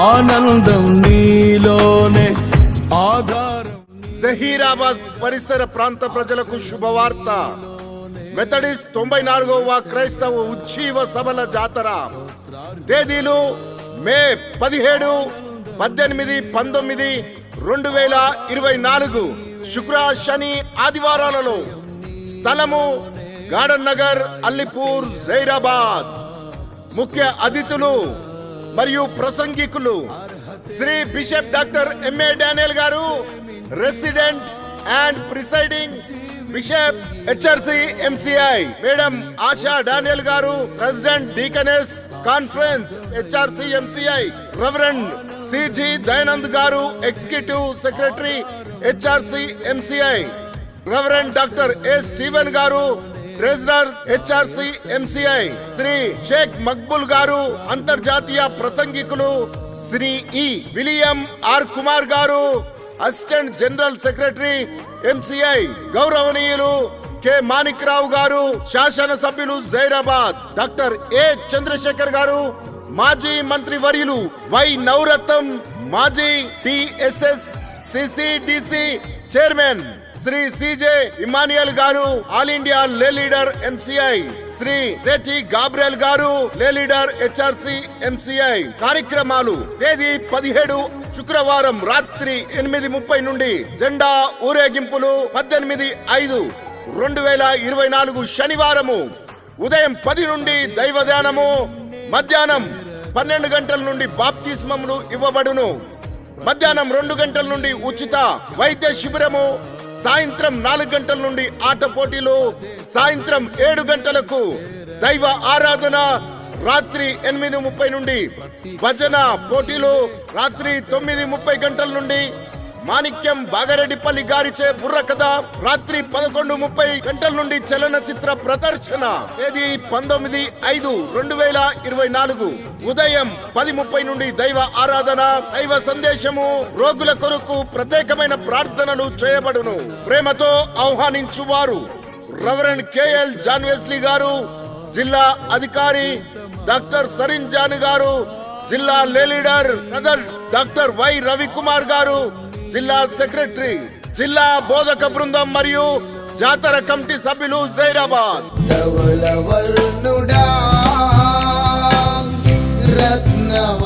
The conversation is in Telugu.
ఆనందం నీలోనే ఆధారం. జహీరాబాద్ పరిసర ప్రాంత ప్రజలకు శుభవార్త. మెథడిస్ట్ 94వ క్రైస్తవ ఉజ్జీవ సభల జాతర తేదీలు మే 17, 18, 19, 2024 శుక్ర శని ఆదివారాలలో. స్థలము గార్డెన్ నగర్, అల్లిపూర్, జైరాబాద్. ముఖ్య అతిథులు మరియు ప్రసంగికులు Shri bishop doctor M A Daniel గారు, resident and presiding bishop HRC MCI. Madam Asha Daniel గారు, president deaconess conference HRC MCI. Reverend CG Dayanand గారు, executive secretary HRC MCI. Reverend doctor A Steven గారు, treasurer HRC MCI. Shri Sheikh Maqbool గారు, అంతర్జాతీయ ప్రసంగికులు. Shri E William R Kumar గారు, అసిస్టెంట్ జనరల్ సెక్రటరీ ఎంసిఐ. గౌరవనీయులు కె మాణిక్రావు గారు, శాసనసభ్యులు జైరాబాద్. డాక్టర్ ఏ చంద్రశేఖర్ గారు, మాజీ మంత్రి వర్యులు. వై నవరత్నం, మాజీ TSS CCDC chairman. Shri CJ Emmanuel గారు, all India lay leader MCI. Shri JT Gabriel గారు, లే లీడర్ హెచ్ఆర్సి ఎంసిఐ. కార్యక్రమాలు తేదీ 17 శుక్రవారం రాత్రి 8:30 నుండి జెండా ఊరేగింపులు. 18/5, 2024 శనివారము ఉదయం 10 నుండి దైవ ధ్యానము. మధ్యాహ్నం 12 గంటల నుండి బాప్తిస్మములు ఇవ్వబడును. మధ్యాహ్నం 2 గంటల నుండి ఉచిత వైద్య శిబిరము. సాయంత్రం 4 గంటల నుండి ఆట పోటీలు. సాయంత్రం 7 గంటలకు దైవ ఆరాధన. రాత్రి 8:30 నుండి భజన పోటీలు. రాత్రి 9:30 గంటల నుండి మాణిక్యం బాగారెడ్డిపల్లి గారిచే బుర్రకథ. రాత్రి 11:30 గంటల నుండి చలనచిత్ర ప్రదర్శన. తేదీ 19/5/2024 ఉదయం 10:30 నుండి దైవ ఆరాధన, దైవ సందేశము. రోగుల కొరకు ప్రత్యేకమైన ప్రార్థనలు చేయబడును. ప్రేమతో ఆహ్వానించువారు రెవరెండ్ కేఎల్ జాన్ వెస్లీ గారు, జిల్లా అధికారి. డాక్టర్ సరిన్ జాన్ గారు, జిల్లా లే leader. Brother doctor why Ravikumar గారు, జిల్లా సెక్రటరీ. జిల్లా బోధక బృందం మరియు జాతర కమిటీ సభ్యులు జైరాబాద్. రత్నవ